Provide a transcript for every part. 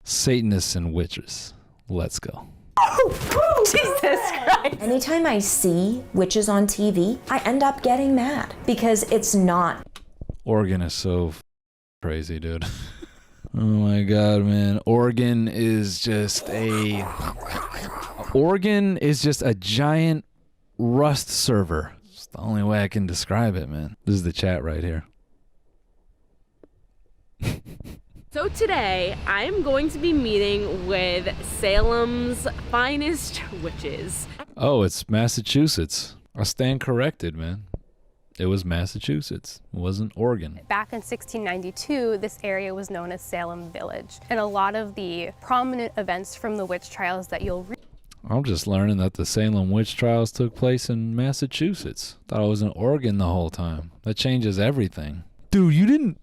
Satanists and witches. Let's go. Jesus Christ. Anytime I see witches on TV, I end up getting mad because it's not. Oregon is so crazy, dude. Oh my God, man. Oregon is just a giant Rust server. It's the only way I can describe it, man. This is the chat right here. So today, I'm going to be meeting with Salem's finest witches. Oh, it's Massachusetts. I stand corrected, man. It was Massachusetts. It wasn't Oregon. Back in 1692, this area was known as Salem Village. And a lot of the prominent events from the witch trials that you'll read. I'm just learning that the Salem witch trials took place in Massachusetts. Thought I was in Oregon the whole time. That changes everything. Dude, you didn't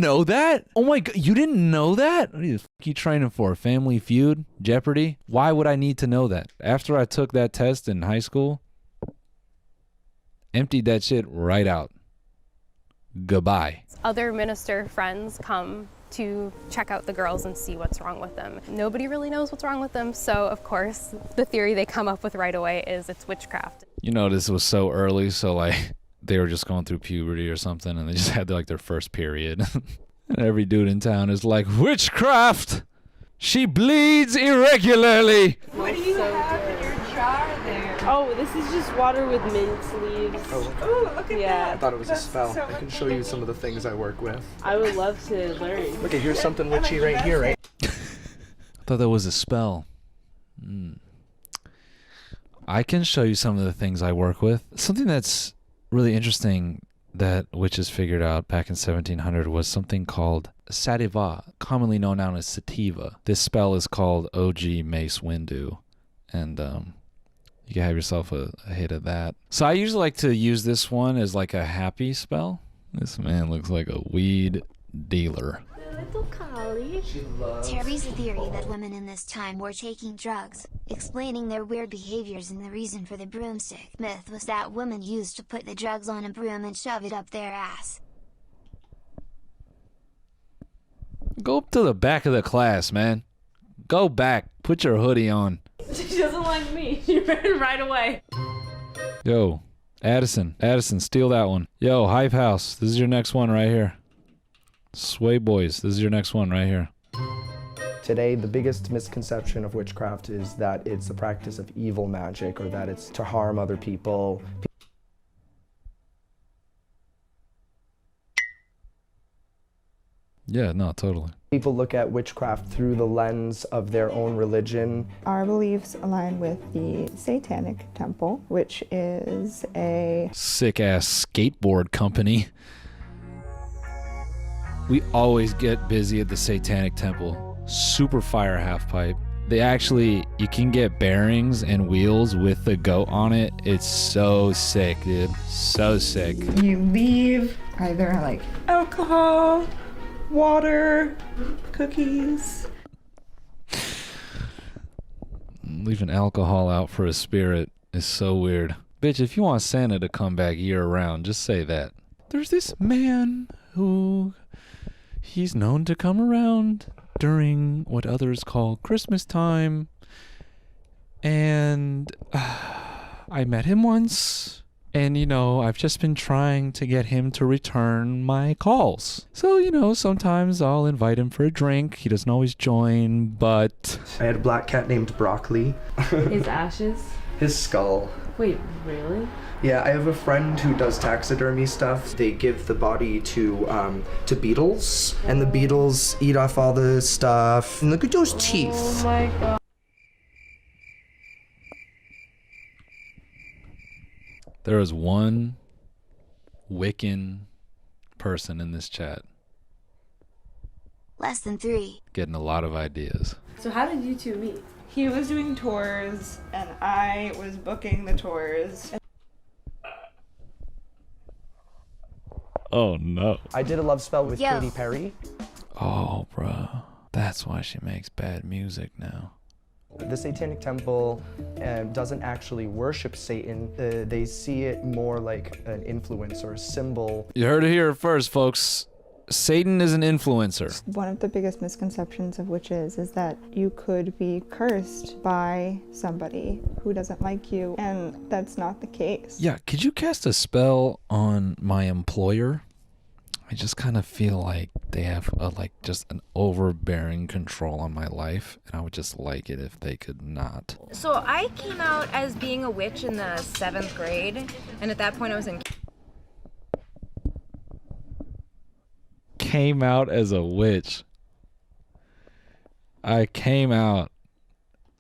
know that? Oh my God, you didn't know that? What are you training for? Family Feud? Jeopardy? Why would I need to know that? After I took that test in high school, emptied that shit right out. Goodbye. Other minister friends come to check out the girls and see what's wrong with them. Nobody really knows what's wrong with them, so of course, the theory they come up with right away is it's witchcraft. You know, this was so early, so like, they were just going through puberty or something, and they just had like their first period. And every dude in town is like, witchcraft! She bleeds irregularly! What do you have in your jar there? Oh, this is just water with mint leaves. Oh, look at that. I thought it was a That's spell. so I can much show you fun. some of the things I work with. I would love to learn. Look, here's something witchy right here, right? I thought that was a spell. I can show you some of the things I work with. Something that's really interesting that witches figured out back in 1700 was something called sativa, commonly known now as sativa. This spell is called OG Mace Windu, and you can have yourself a hit of that. So I usually like to use this one as like a happy spell. This man looks like a weed dealer. Little collie. Terry's theory that women in this time were taking drugs, explaining their weird behaviors, and the reason for the broomstick myth was that women used to put the drugs on a broom and shove it up their ass. Go up to the back of the class, man. Go back. Put your hoodie on. She doesn't like me. She ran right away. Yo, Addison, steal that one. Yo, Hype House, this is your next one right here. Sway Boys, this is your next one right here. Today, the biggest misconception of witchcraft is that it's the practice of evil magic, or that it's to harm other people. Yeah, no, totally. People look at witchcraft through the lens of their own religion. Our beliefs align with the Satanic Temple, which is a Sick-ass skateboard company. We always get busy at the Satanic Temple. Super fire half pipe. They actually, you can get bearings and wheels with the goat on it. It's so sick, dude. So sick. you leave either like alcohol, water, cookies. Leaving alcohol out for a spirit is so weird. Bitch, if you want Santa to come back year round, just say that. There's this man who he's known to come around during what others call Christmas time. And I met him once. And, you know, I've just been trying to get him to return my calls. So, you know, sometimes I'll invite him for a drink. He doesn't always join, but... I had a black cat named Broccoli. His ashes? His skull. Wait, really? Yeah, I have a friend who does taxidermy stuff. They give the body to beetles, and the beetles eat off all the stuff. And look at those teeth. Oh my God. There is one Wiccan person in this chat Less than 3. getting a lot of ideas. So how did you two meet? He was doing tours and I was booking the tours. Oh no. I did a love spell with Yo. Katy Perry. Oh, bro. That's why she makes bad music now. The Satanic Temple doesn't actually worship Satan. They see it more like an influence or a symbol. You heard it here first, folks. Satan is an influencer. One of the biggest misconceptions of witches is that you could be cursed by somebody who doesn't like you, and that's not the case. Yeah, could you cast a spell on my employer? I just kind of feel like they have just an overbearing control on my life, and I would just like it if they could not. So I came out as being a witch in the 7th grade, and at that point I was in... Came out as a witch. I came out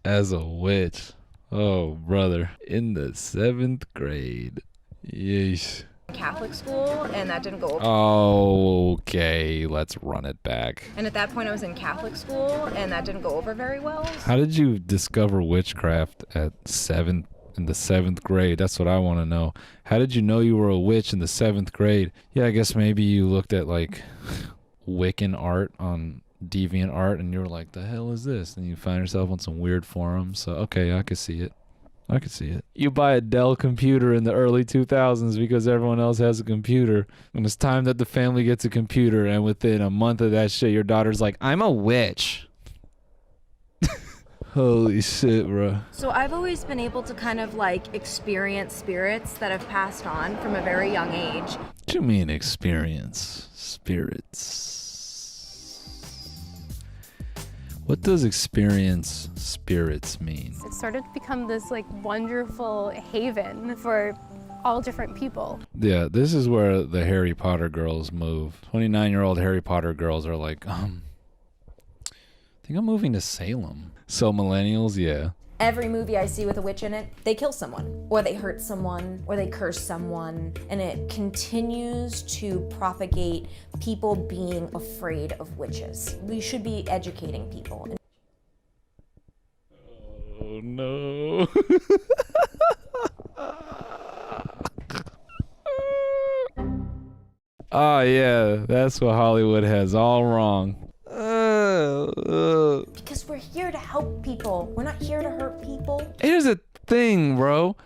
as a witch. Oh, brother. In the 7th grade. Yeesh. Catholic school, and that didn't go over. Okay, let's run it back. And at that point I was in Catholic school, and that didn't go over very well. How did you discover witchcraft in the 7th grade? That's what I want to know. How did you know you were a witch in the 7th grade? Yeah, I guess maybe you looked at like Wiccan art on DeviantArt and you were like, the hell is this? And you find yourself on some weird forums. So, okay, I could see it. You buy a Dell computer in the early 2000s because everyone else has a computer. And it's time that the family gets a computer. And within a month of that shit, your daughter's like, I'm a witch. Holy shit, bro. So I've always been able to kind of like experience spirits that have passed on from a very young age. What do you mean experience spirits? What does experience spirits mean? It started to become this like wonderful haven for all different people. Yeah, this is where the Harry Potter girls move. 29-year-old Harry Potter girls are like, I think I'm moving to Salem. So millennials, yeah. Every movie I see with a witch in it, they kill someone, or they hurt someone, or they curse someone, and it continues to propagate people being afraid of witches. We should be educating people. Oh no. Oh yeah, that's what Hollywood has all wrong. Because we're here to help people. We're not here to hurt people. Here's the thing, bro.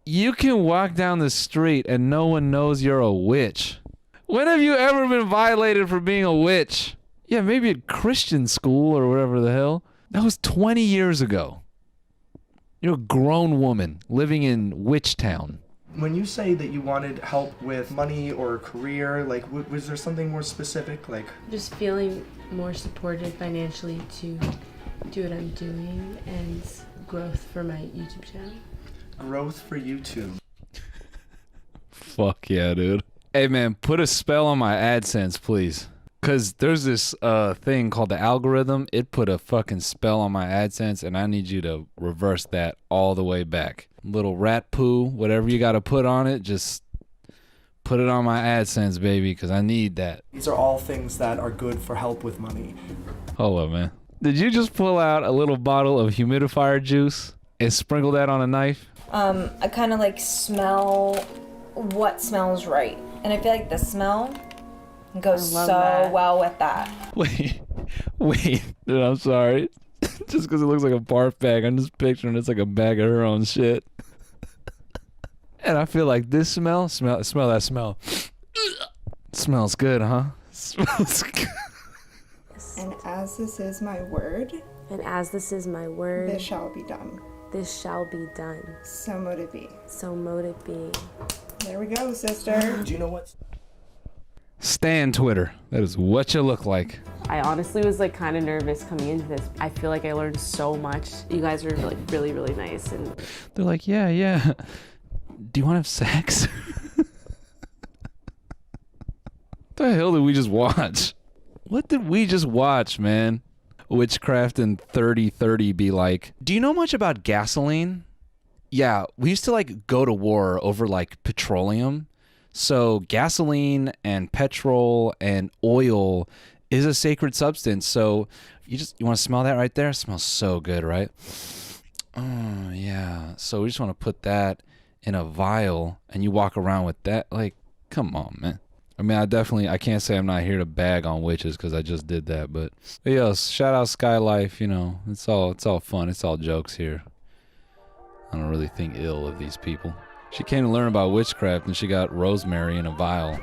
You can walk down the street and no one knows you're a witch. When have you ever been violated for being a witch? Yeah, maybe at Christian school or whatever the hell. That was 20 years ago. You're a grown woman living in Witch Town. When you say that you wanted help with money or career, like, was there something more specific? Like, Just feeling more supported financially to do what I'm doing and growth for my YouTube channel. growth for YouTube. Fuck yeah, dude. Hey man, put a spell on my AdSense, please. Cause there's this thing called the algorithm. It put a fucking spell on my AdSense, and I need you to reverse that all the way back. Little rat poo, whatever you gotta put on it, just put it on my AdSense, baby, cause I need that. These are all things that are good for help with money. Hold up, man. Did you just pull out a little bottle of humidifier juice and sprinkle that on a knife? I kind of like smell what smells right. And I feel like the smell goes so well with that. Wait, dude, I'm sorry. Just because it looks like a barf bag, I'm just picturing it's like a bag of her own shit. And I feel like this smell that smell. Smells good, huh? Smells good. And as this is my word, and as this is my word, this shall be done. This shall be done. So mote it be. So mote it be. There we go, sister. Do you know what? Stan Twitter. That is what you look like. I honestly was like kind of nervous coming into this. I feel like I learned so much. You guys are like really, really nice. And they're like, yeah. Do you want to have sex? The hell did we just watch? What did we just watch, man? Witchcraft and 3030 be like, do you know much about gasoline? Yeah, we used to like go to war over like petroleum. So gasoline and petrol and oil is a sacred substance. So you want to smell that right there? It smells so good, right? Oh, yeah. So we just want to put that in a vial and you walk around with that. Like, come on, man. I mean, I can't say I'm not here to bag on witches because I just did that. But yeah, shout out Skylife. You know, it's all fun. It's all jokes here. I don't really think ill of these people. She came to learn about witchcraft and she got rosemary in a vial.